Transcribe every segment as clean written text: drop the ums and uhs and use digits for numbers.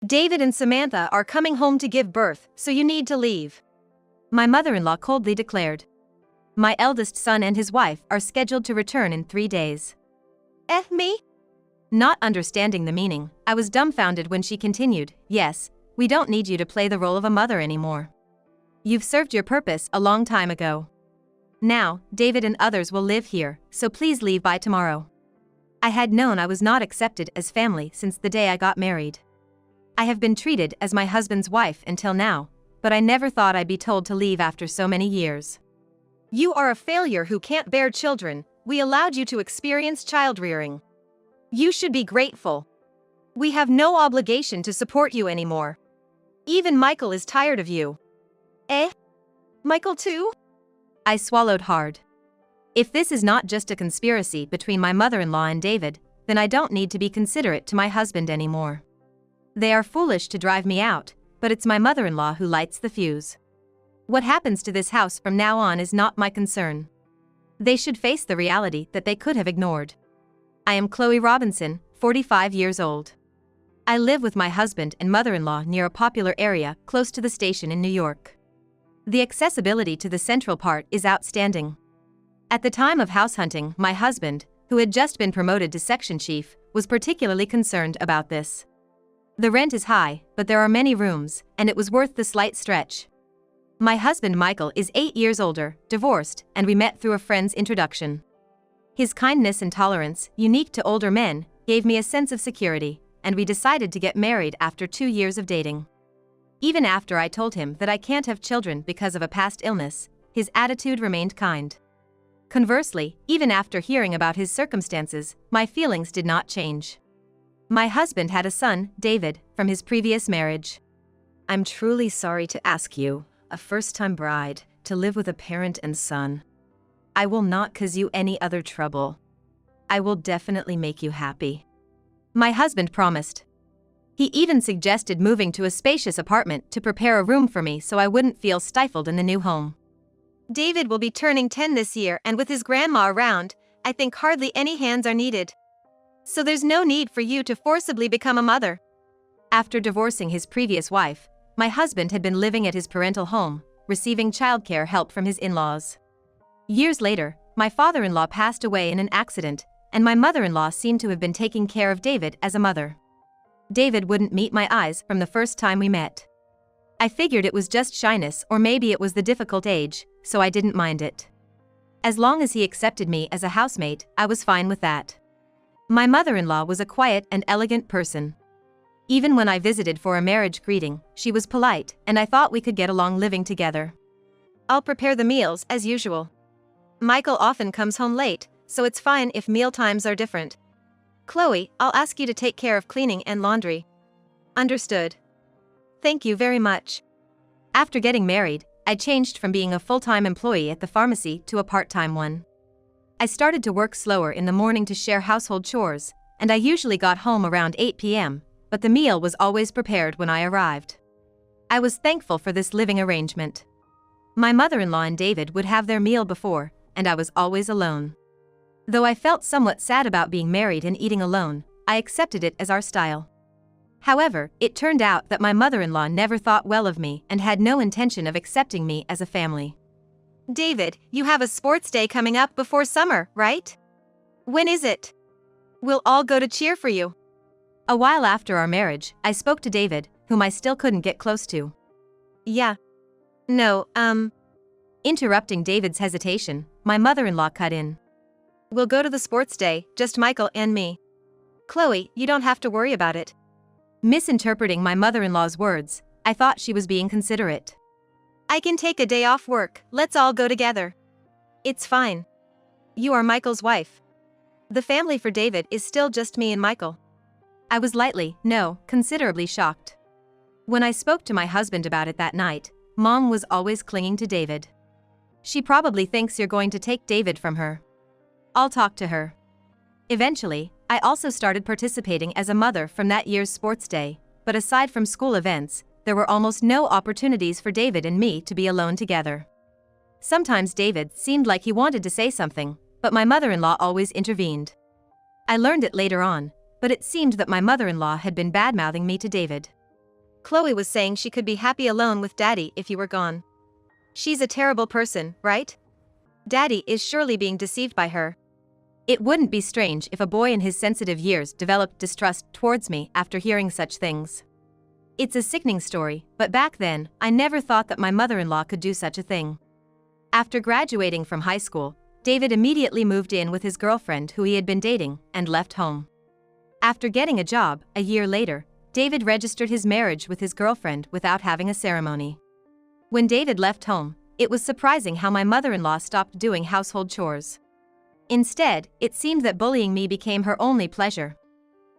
David and Samantha are coming home to give birth, so you need to leave. My mother-in-law coldly declared. My eldest son and his wife are scheduled to return in 3 days. Me? Not understanding the meaning, I was dumbfounded when she continued, yes, we don't need you to play the role of a mother anymore. You've served your purpose a long time ago. Now, David and others will live here, so please leave by tomorrow. I had known I was not accepted as family since the day I got married. I have been treated as my husband's wife until now, but I never thought I'd be told to leave after so many years. You are a failure who can't bear children. We allowed you to experience child rearing. You should be grateful. We have no obligation to support you anymore. Even Michael is tired of you. Michael too? I swallowed hard. If this is not just a conspiracy between my mother-in-law and David, then I don't need to be considerate to my husband anymore. They are foolish to drive me out, but it's my mother-in-law who lights the fuse. What happens to this house from now on is not my concern. They should face the reality that they could have ignored. I am Chloe Robinson, 45 years old. I live with my husband and mother-in-law near a popular area close to the station in New York. The accessibility to the central part is outstanding. At the time of house hunting, my husband, who had just been promoted to section chief, was particularly concerned about this. The rent is high, but there are many rooms, and it was worth the slight stretch. My husband Michael is 8 years older, divorced, and we met through a friend's introduction. His kindness and tolerance, unique to older men, gave me a sense of security, and we decided to get married after 2 years of dating. Even after I told him that I can't have children because of a past illness, his attitude remained kind. Conversely, even after hearing about his circumstances, my feelings did not change. My husband had a son, David, from his previous marriage. I'm truly sorry to ask you, a first-time bride, to live with a parent and son. I will not cause you any other trouble. I will definitely make you happy. My husband promised. He even suggested moving to a spacious apartment to prepare a room for me so I wouldn't feel stifled in the new home. David will be turning 10 this year, and with his grandma around, I think hardly any hands are needed. So there's no need for you to forcibly become a mother. After divorcing his previous wife, my husband had been living at his parental home, receiving childcare help from his in-laws. Years later, my father-in-law passed away in an accident, and my mother-in-law seemed to have been taking care of David as a mother. David wouldn't meet my eyes from the first time we met. I figured it was just shyness, or maybe it was the difficult age, so I didn't mind it. As long as he accepted me as a housemate, I was fine with that. My mother-in-law was a quiet and elegant person. Even when I visited for a marriage greeting, she was polite, and I thought we could get along living together. I'll prepare the meals as usual. Michael often comes home late, so it's fine if meal times are different. Chloe, I'll ask you to take care of cleaning and laundry. Understood. Thank you very much. After getting married, I changed from being a full-time employee at the pharmacy to a part-time one. I started to work slower in the morning to share household chores, and I usually got home around 8 p.m., but the meal was always prepared when I arrived. I was thankful for this living arrangement. My mother-in-law and David would have their meal before, and I was always alone. Though I felt somewhat sad about being married and eating alone, I accepted it as our style. However, it turned out that my mother-in-law never thought well of me and had no intention of accepting me as a family. David, you have a sports day coming up before summer, right? When is it? We'll all go to cheer for you. A while after our marriage, I spoke to David, whom I still couldn't get close to. Yeah. No, Interrupting David's hesitation, my mother-in-law cut in. We'll go to the sports day, just Michael and me. Chloe, you don't have to worry about it. Misinterpreting my mother-in-law's words, I thought she was being considerate. I can take a day off work, let's all go together. It's fine. You are Michael's wife. The family for David is still just me and Michael. I was considerably shocked. When I spoke to my husband about it that night, Mom was always clinging to David. She probably thinks you're going to take David from her. I'll talk to her. Eventually, I also started participating as a mother from that year's sports day, but aside from school events, there were almost no opportunities for David and me to be alone together. Sometimes David seemed like he wanted to say something, but my mother-in-law always intervened. I learned it later on, but it seemed that my mother-in-law had been bad-mouthing me to David. Chloe was saying she could be happy alone with Daddy if you were gone. She's a terrible person, right? Daddy is surely being deceived by her. It wouldn't be strange if a boy in his sensitive years developed distrust towards me after hearing such things. It's a sickening story, but back then, I never thought that my mother-in-law could do such a thing. After graduating from high school, David immediately moved in with his girlfriend who he had been dating and left home. After getting a job, a year later, David registered his marriage with his girlfriend without having a ceremony. When David left home, it was surprising how my mother-in-law stopped doing household chores. Instead, it seemed that bullying me became her only pleasure.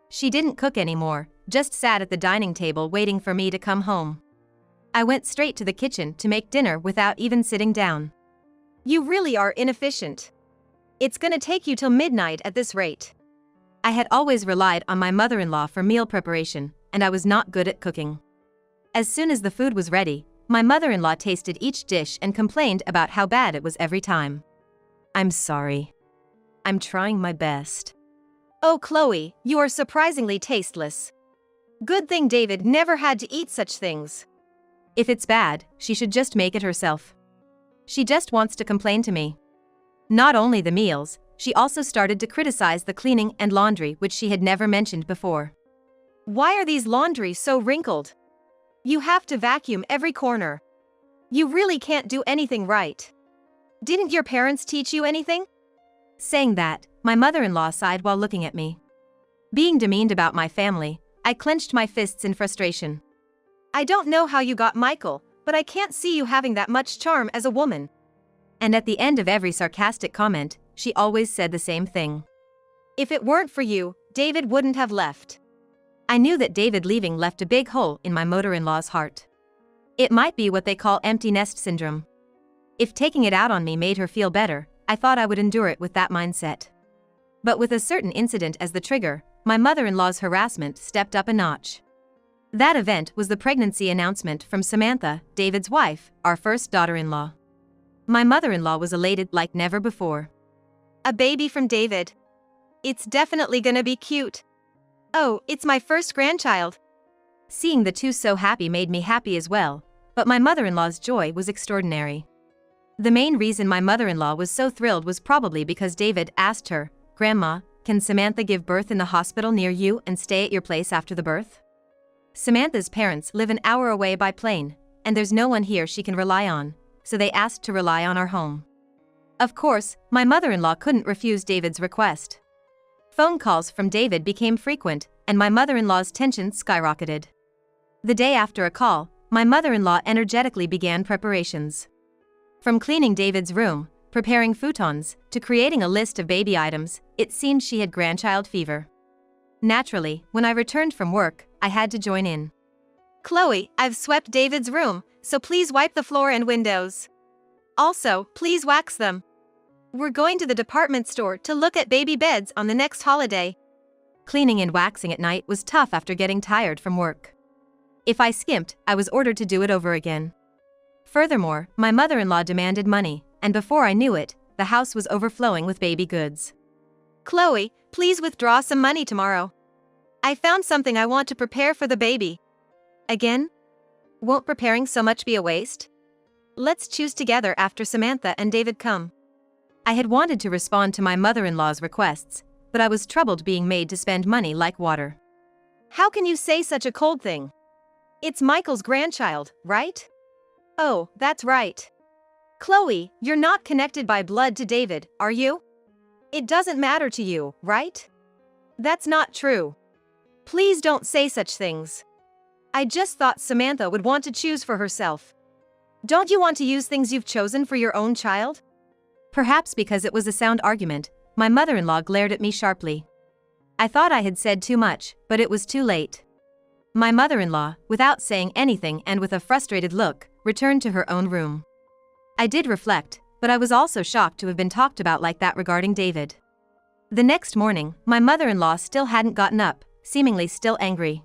She didn't cook anymore, just sat at the dining table waiting for me to come home. I went straight to the kitchen to make dinner without even sitting down. You really are inefficient. It's gonna take you till midnight at this rate. I had always relied on my mother-in-law for meal preparation, and I was not good at cooking. As soon as the food was ready, my mother-in-law tasted each dish and complained about how bad it was every time. I'm sorry. I'm trying my best. Oh, Chloe, you are surprisingly tasteless. Good thing David never had to eat such things. If it's bad, she should just make it herself. She just wants to complain to me. Not only the meals, she also started to criticize the cleaning and laundry, which she had never mentioned before. Why are these laundries so wrinkled? You have to vacuum every corner. You really can't do anything right. Didn't your parents teach you anything? Saying that, my mother-in-law sighed while looking at me. Being demeaned about my family, I clenched my fists in frustration. I don't know how you got Michael, but I can't see you having that much charm as a woman. And at the end of every sarcastic comment, she always said the same thing. If it weren't for you, David wouldn't have left. I knew that David leaving left a big hole in my mother-in-law's heart. It might be what they call empty nest syndrome. If taking it out on me made her feel better, I thought I would endure it with that mindset. But with a certain incident as the trigger, my mother-in-law's harassment stepped up a notch. That event was the pregnancy announcement from Samantha, David's wife, our first daughter-in-law. My mother-in-law was elated like never before. A baby from David. It's definitely gonna be cute. Oh, it's my first grandchild. Seeing the two so happy made me happy as well, but my mother-in-law's joy was extraordinary. The main reason my mother-in-law was so thrilled was probably because David asked her, "Grandma, can Samantha give birth in the hospital near you and stay at your place after the birth?" Samantha's parents live an hour away by plane, and there's no one here she can rely on, so they asked to rely on our home. Of course, my mother-in-law couldn't refuse David's request. Phone calls from David became frequent, and my mother-in-law's tension skyrocketed. The day after a call, my mother-in-law energetically began preparations. From cleaning David's room, preparing futons, to creating a list of baby items, it seemed she had grandchild fever. Naturally, when I returned from work, I had to join in. Chloe, I've swept David's room, so please wipe the floor and windows. Also, please wax them. We're going to the department store to look at baby beds on the next holiday. Cleaning and waxing at night was tough after getting tired from work. If I skimped, I was ordered to do it over again. Furthermore, my mother-in-law demanded money, and before I knew it, the house was overflowing with baby goods. Chloe, please withdraw some money tomorrow. I found something I want to prepare for the baby. Again? Won't preparing so much be a waste? Let's choose together after Samantha and David come. I had wanted to respond to my mother-in-law's requests, but I was troubled being made to spend money like water. How can you say such a cold thing? It's Michael's grandchild, right? Oh, that's right. Chloe, you're not connected by blood to David, are you? It doesn't matter to you, right? That's not true. Please don't say such things. I just thought Samantha would want to choose for herself. Don't you want to use things you've chosen for your own child? Perhaps because it was a sound argument, my mother-in-law glared at me sharply. I thought I had said too much, but it was too late. My mother-in-law, without saying anything and with a frustrated look, returned to her own room. I did reflect, but I was also shocked to have been talked about like that regarding David. The next morning, my mother-in-law still hadn't gotten up, seemingly still angry.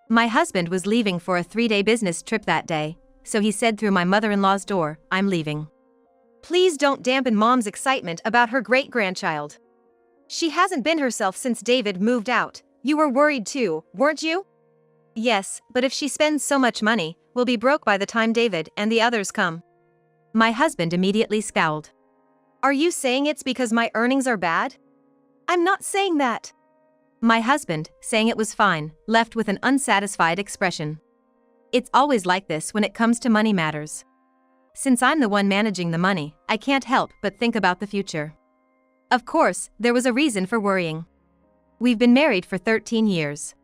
My husband was leaving for a 3-day business trip that day, so he said through my mother-in-law's door, "I'm leaving. Please don't dampen Mom's excitement about her great-grandchild. She hasn't been herself since David moved out. You were worried too, weren't you?" Yes, but if she spends so much money, we'll be broke by the time David and the others come. My husband immediately scowled. Are you saying it's because my earnings are bad? I'm not saying that. My husband, saying it was fine, left with an unsatisfied expression. It's always like this when it comes to money matters. Since I'm the one managing the money, I can't help but think about the future. Of course, there was a reason for worrying. We've been married for 13 years.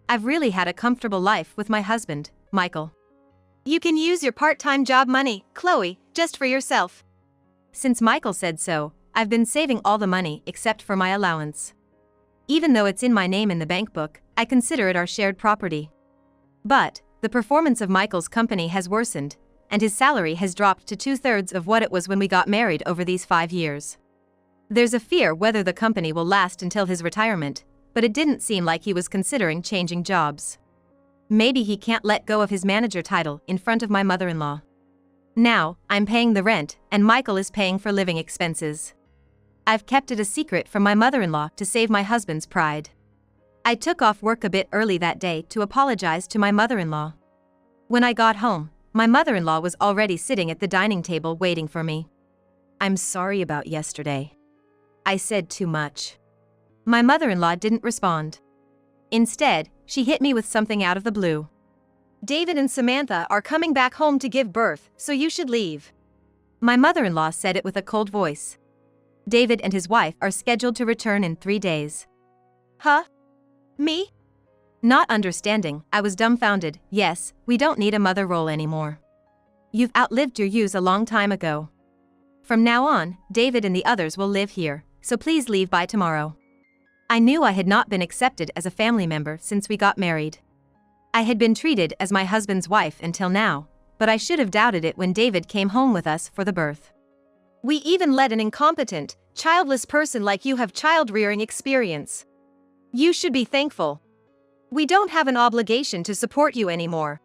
I've really had a comfortable life with my husband, Michael. You can use your part-time job money, Chloe, just for yourself. Since Michael said so, I've been saving all the money except for my allowance. Even though it's in my name in the bank book, I consider it our shared property. But the performance of Michael's company has worsened, and his salary has dropped to 2/3 of what it was when we got married over these 5 years. There's a fear whether the company will last until his retirement, but it didn't seem like he was considering changing jobs. Maybe he can't let go of his manager title in front of my mother-in-law. Now, I'm paying the rent, and Michael is paying for living expenses. I've kept it a secret from my mother-in-law to save my husband's pride. I took off work a bit early that day to apologize to my mother-in-law. When I got home, my mother-in-law was already sitting at the dining table waiting for me. I'm sorry about yesterday. I said too much. My mother-in-law didn't respond. Instead, she hit me with something out of the blue. David and Samantha are coming back home to give birth, so you should leave. My mother-in-law said it with a cold voice. David and his wife are scheduled to return in 3 days. Huh? Me? Not understanding, I was dumbfounded. Yes, we don't need a mother role anymore. You've outlived your use a long time ago. From now on, David and the others will live here, so please leave by tomorrow. I knew I had not been accepted as a family member since we got married. I had been treated as my husband's wife until now, but I should have doubted it when David came home with us for the birth. We even let an incompetent, childless person like you have child-rearing experience. You should be thankful. We don't have an obligation to support you anymore.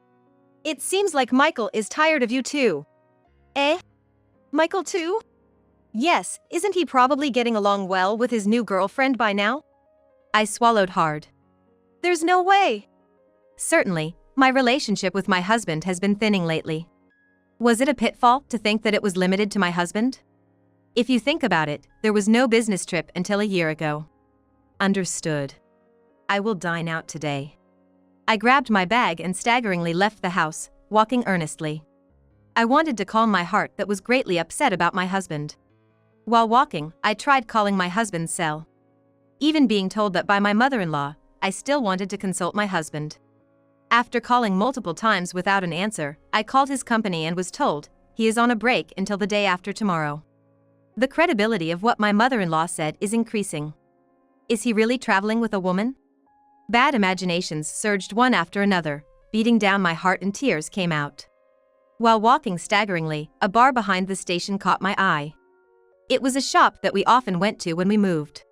It seems like Michael is tired of you too. Eh? Michael too? Yes, isn't he probably getting along well with his new girlfriend by now? I swallowed hard. There's no way. Certainly, my relationship with my husband has been thinning lately. Was it a pitfall to think that it was limited to my husband? If you think about it, there was no business trip until a year ago. Understood. I will dine out today. I grabbed my bag and staggeringly left the house, walking earnestly. I wanted to calm my heart that was greatly upset about my husband. While walking, I tried calling my husband's cell. Even being told that by my mother-in-law, I still wanted to consult my husband. After calling multiple times without an answer, I called his company and was told, he is on a break until the day after tomorrow. The credibility of what my mother-in-law said is increasing. Is he really traveling with a woman? Bad imaginations surged one after another, beating down my heart and tears came out. While walking staggeringly, a bar behind the station caught my eye. It was a shop that we often went to when we moved.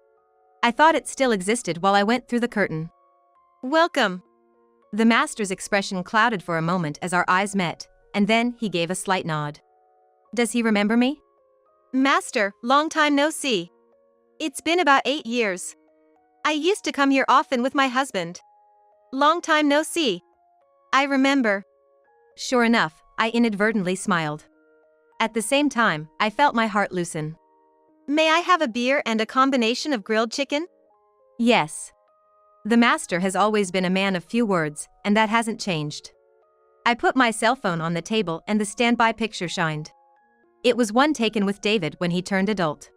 I thought it still existed while I went through the curtain. Welcome. The master's expression clouded for a moment as our eyes met, and then he gave a slight nod. Does he remember me? Master, long time no see. It's been about 8 years. I used to come here often with my husband. Long time no see. I remember. Sure enough, I inadvertently smiled. At the same time, I felt my heart loosen. May I have a beer and a combination of grilled chicken? Yes. The master has always been a man of few words, and that hasn't changed. I put my cell phone on the table and the standby picture shined. It was one taken with David when he turned adult.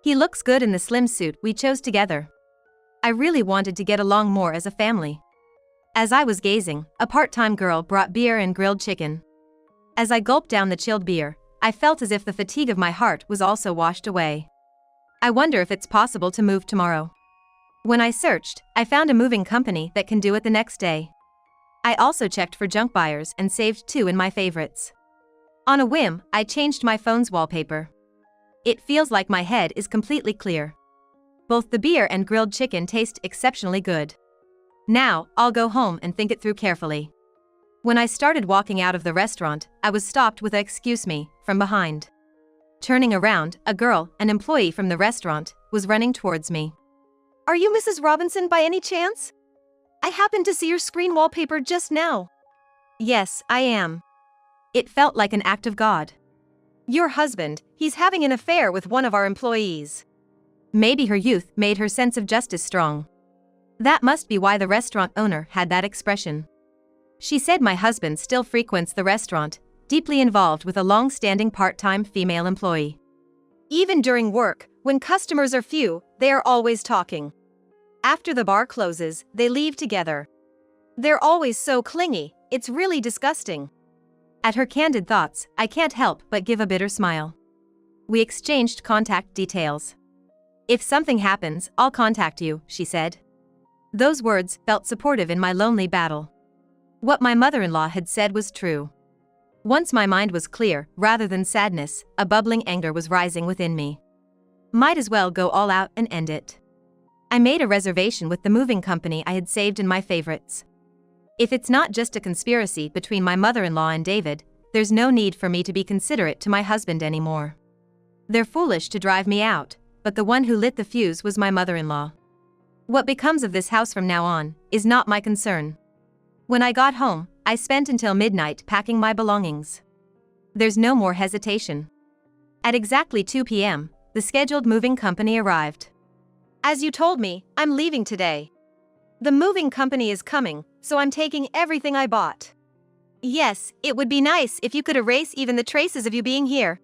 He looks good in the slim suit we chose together. I really wanted to get along more as a family. As I was gazing, a part-time girl brought beer and grilled chicken. As I gulped down the chilled beer, I felt as if the fatigue of my heart was also washed away. I wonder if it's possible to move tomorrow. When I searched, I found a moving company that can do it the next day. I also checked for junk buyers and saved 2 in my favorites. On a whim, I changed my phone's wallpaper. It feels like my head is completely clear. Both the beer and grilled chicken taste exceptionally good. Now, I'll go home and think it through carefully. When I started walking out of the restaurant, I was stopped with a "excuse me" from behind. Turning around, a girl, an employee from the restaurant, was running towards me. Are you Mrs. Robinson by any chance? I happened to see your screen wallpaper just now. Yes, I am. It felt like an act of God. Your husband, he's having an affair with one of our employees. Maybe her youth made her sense of justice strong. That must be why the restaurant owner had that expression. She said my husband still frequents the restaurant, deeply involved with a long-standing part-time female employee. Even during work, when customers are few, they are always talking. After the bar closes, they leave together. They're always so clingy, it's really disgusting. At her candid thoughts, I can't help but give a bitter smile. We exchanged contact details. If something happens, I'll contact you, she said. Those words felt supportive in my lonely battle. What my mother-in-law had said was true. Once my mind was clear, rather than sadness, a bubbling anger was rising within me. Might as well go all out and end it. I made a reservation with the moving company I had saved in my favorites. If it's not just a conspiracy between my mother-in-law and David, there's no need for me to be considerate to my husband anymore. They're foolish to drive me out, but the one who lit the fuse was my mother-in-law. What becomes of this house from now on is not my concern. When I got home, I spent until midnight packing my belongings. There's no more hesitation. At exactly 2 p.m., the scheduled moving company arrived. As you told me, I'm leaving today. The moving company is coming, so I'm taking everything I bought. Yes, it would be nice if you could erase even the traces of you being here.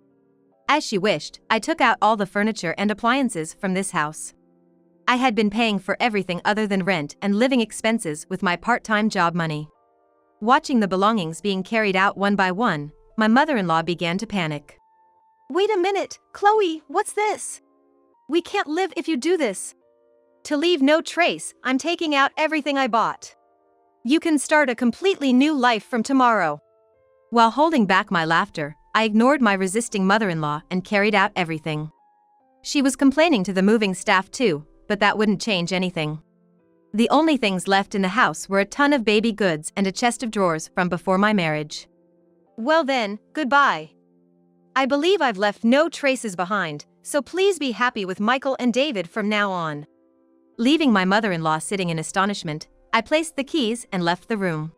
As she wished, I took out all the furniture and appliances from this house. I had been paying for everything other than rent and living expenses with my part-time job money. Watching the belongings being carried out one by one, my mother-in-law began to panic. Wait a minute, Chloe, what's this? We can't live if you do this. To leave no trace, I'm taking out everything I bought. You can start a completely new life from tomorrow. While holding back my laughter, I ignored my resisting mother-in-law and carried out everything. She was complaining to the moving staff too, but that wouldn't change anything. The only things left in the house were a ton of baby goods and a chest of drawers from before my marriage. Well then, goodbye. I believe I've left no traces behind, so please be happy with Michael and David from now on. Leaving my mother-in-law sitting in astonishment, I placed the keys and left the room.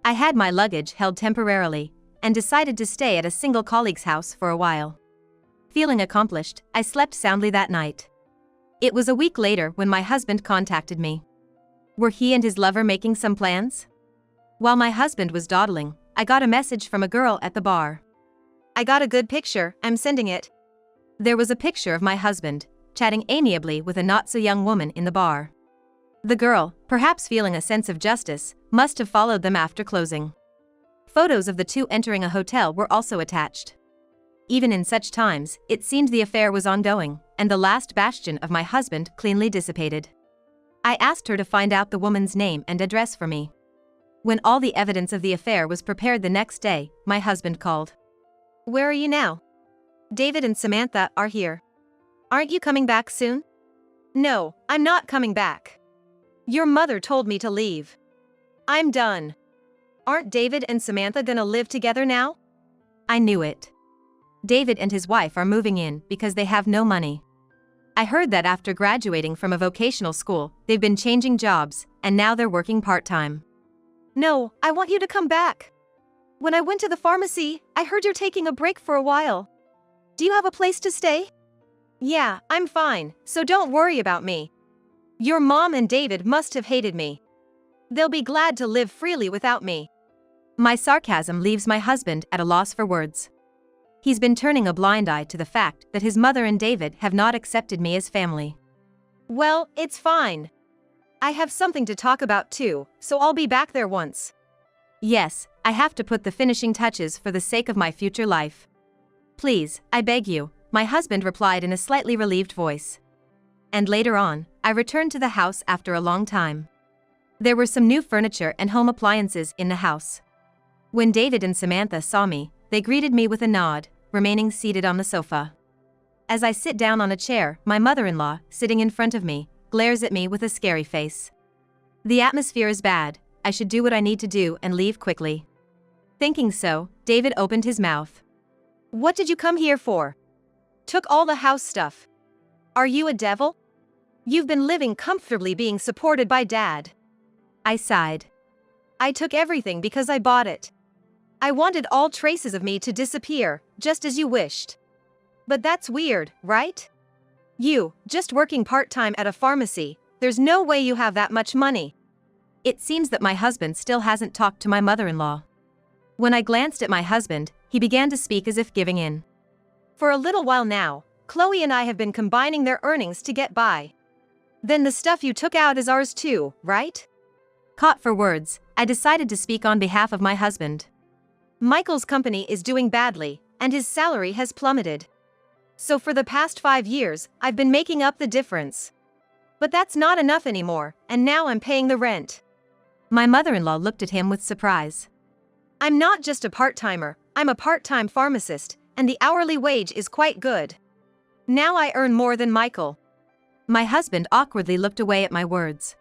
I had my luggage held temporarily, and decided to stay at a single colleague's house for a while. Feeling accomplished, I slept soundly that night. It was a week later when my husband contacted me. Were he and his lover making some plans? While my husband was dawdling, I got a message from a girl at the bar. I got a good picture, I'm sending it. There was a picture of my husband, chatting amiably with a not-so-young woman in the bar. The girl, perhaps feeling a sense of justice, must have followed them after closing. Photos of the two entering a hotel were also attached. Even in such times, it seemed the affair was ongoing, and the last bastion of my husband cleanly dissipated. I asked her to find out the woman's name and address for me. When all the evidence of the affair was prepared the next day, my husband called. Where are you now? David and Samantha are here. Aren't you coming back soon? No, I'm not coming back. Your mother told me to leave. I'm done. Aren't David and Samantha gonna live together now? I knew it. David and his wife are moving in because they have no money. I heard that after graduating from a vocational school, they've been changing jobs, and now they're working part-time. No, I want you to come back. When I went to the pharmacy, I heard you're taking a break for a while. Do you have a place to stay? Yeah, I'm fine, so don't worry about me. Your mom and David must have hated me. They'll be glad to live freely without me. My sarcasm leaves my husband at a loss for words. He's been turning a blind eye to the fact that his mother and David have not accepted me as family. Well, it's fine. I have something to talk about too, so I'll be back there once. Yes, I have to put the finishing touches for the sake of my future life. Please, I beg you, my husband replied in a slightly relieved voice. And later on, I returned to the house after a long time. There were some new furniture and home appliances in the house. When David and Samantha saw me, they greeted me with a nod, remaining seated on the sofa. As I sit down on a chair, my mother-in-law, sitting in front of me, glares at me with a scary face. The atmosphere is bad, I should do what I need to do and leave quickly. Thinking so, David opened his mouth. What did you come here for? Took all the house stuff. Are you a devil? You've been living comfortably being supported by Dad. I sighed. I took everything because I bought it. I wanted all traces of me to disappear, just as you wished. But that's weird, right? You, just working part-time at a pharmacy, there's no way you have that much money. It seems that my husband still hasn't talked to my mother-in-law. When I glanced at my husband, he began to speak as if giving in. For a little while now, Chloe and I have been combining their earnings to get by. Then the stuff you took out is ours too, right? Caught for words, I decided to speak on behalf of my husband. Michael's company is doing badly, and his salary has plummeted. So for the past 5 years, I've been making up the difference. But that's not enough anymore, and now I'm paying the rent. My mother-in-law looked at him with surprise. I'm not just a part-timer, I'm a part-time pharmacist, and the hourly wage is quite good. Now I earn more than Michael. My husband awkwardly looked away at my words.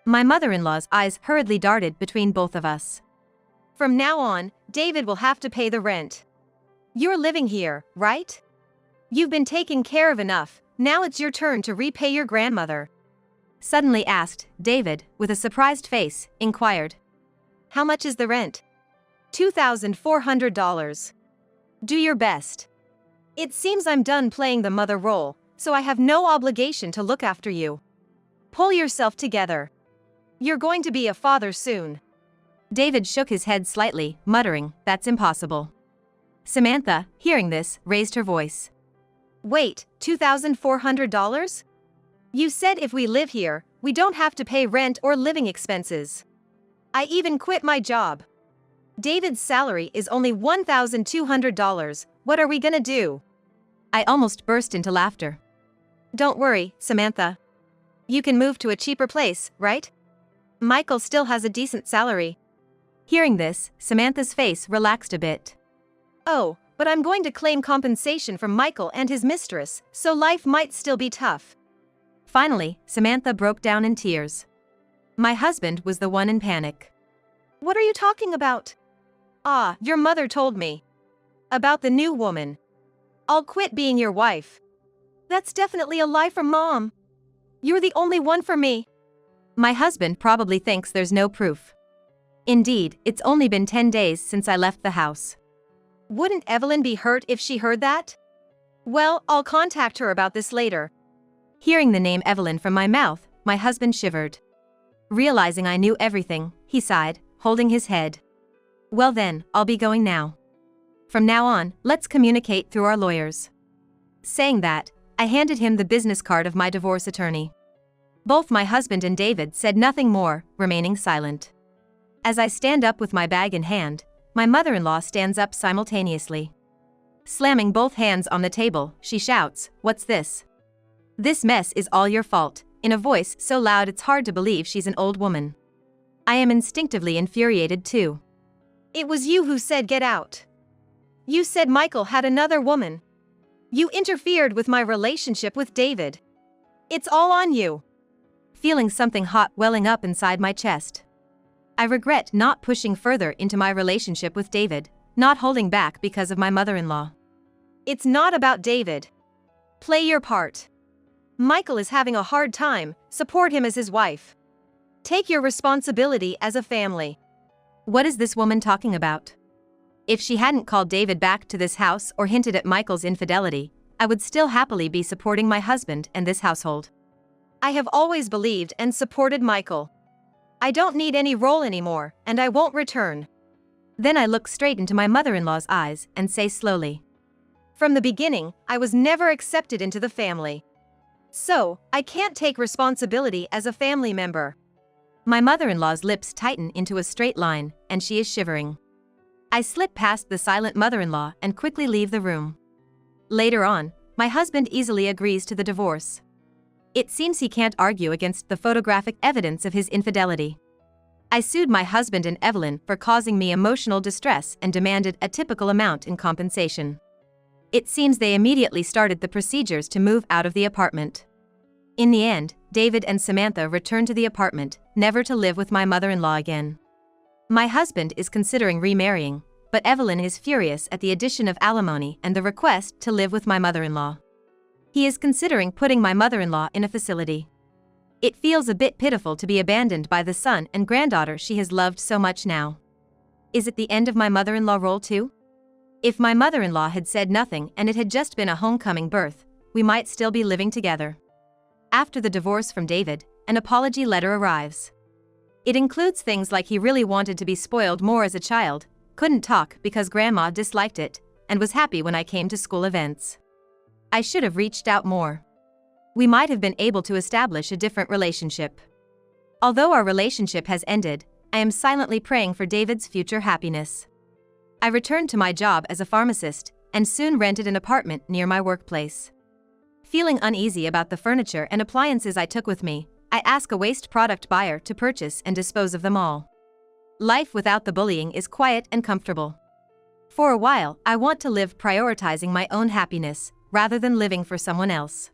My mother-in-law's eyes hurriedly darted between both of us. From now on, David will have to pay the rent. You're living here, right? You've been taken care of enough, now it's your turn to repay your grandmother. Suddenly asked, David, with a surprised face, inquired. How much is the rent? $2,400. Do your best. It seems I'm done playing the mother role, so I have no obligation to look after you. Pull yourself together. You're going to be a father soon. David shook his head slightly, muttering, That's impossible. Samantha, hearing this, raised her voice. Wait, $2,400? You said if we live here, we don't have to pay rent or living expenses. I even quit my job. David's salary is only $1,200, what are we gonna do? I almost burst into laughter. Don't worry, Samantha. You can move to a cheaper place, right? Michael still has a decent salary. Hearing this, Samantha's face relaxed a bit. Oh, but I'm going to claim compensation from Michael and his mistress, so life might still be tough. Finally, Samantha broke down in tears. My husband was the one in panic. What are you talking about? Ah, your mother told me. About the new woman. I'll quit being your wife. That's definitely a lie from Mom. You're the only one for me. My husband probably thinks there's no proof. Indeed, it's only been 10 days since I left the house. Wouldn't Evelyn be hurt if she heard that? Well, I'll contact her about this later. Hearing the name Evelyn from my mouth, my husband shivered. Realizing I knew everything, he sighed, holding his head. Well then, I'll be going now. From now on, let's communicate through our lawyers. Saying that, I handed him the business card of my divorce attorney. Both my husband and David said nothing more, remaining silent. As I stand up with my bag in hand, my mother-in-law stands up simultaneously. Slamming both hands on the table, she shouts, What's this? This mess is all your fault, in a voice so loud it's hard to believe she's an old woman. I am instinctively infuriated too. It was you who said get out. You said Michael had another woman. You interfered with my relationship with David. It's all on you. Feeling something hot welling up inside my chest. I regret not pushing further into my relationship with David, not holding back because of my mother-in-law. It's not about David. Play your part. Michael is having a hard time, support him as his wife. Take your responsibility as a family. What is this woman talking about? If she hadn't called David back to this house or hinted at Michael's infidelity, I would still happily be supporting my husband and this household. I have always believed and supported Michael. I don't need any role anymore, and I won't return. Then I look straight into my mother-in-law's eyes and say slowly. From the beginning, I was never accepted into the family. So, I can't take responsibility as a family member. My mother-in-law's lips tighten into a straight line, and she is shivering. I slip past the silent mother-in-law and quickly leave the room. Later on, my husband easily agrees to the divorce. It seems he can't argue against the photographic evidence of his infidelity. I sued my husband and Evelyn for causing me emotional distress and demanded a typical amount in compensation. It seems they immediately started the procedures to move out of the apartment. In the end, David and Samantha returned to the apartment, never to live with my mother-in-law again. My husband is considering remarrying, but Evelyn is furious at the addition of alimony and the request to live with my mother-in-law. He is considering putting my mother-in-law in a facility. It feels a bit pitiful to be abandoned by the son and granddaughter she has loved so much now. Is it the end of my mother-in-law role too? If my mother-in-law had said nothing and it had just been a homecoming birth, we might still be living together. After the divorce from David, an apology letter arrives. It includes things like he really wanted to be spoiled more as a child, couldn't talk because grandma disliked it, and was happy when I came to school events. I should have reached out more. We might have been able to establish a different relationship. Although our relationship has ended, I am silently praying for David's future happiness. I returned to my job as a pharmacist and soon rented an apartment near my workplace. Feeling uneasy about the furniture and appliances I took with me, I ask a waste product buyer to purchase and dispose of them all. Life without the bullying is quiet and comfortable. For a while, I want to live prioritizing my own happiness rather than living for someone else.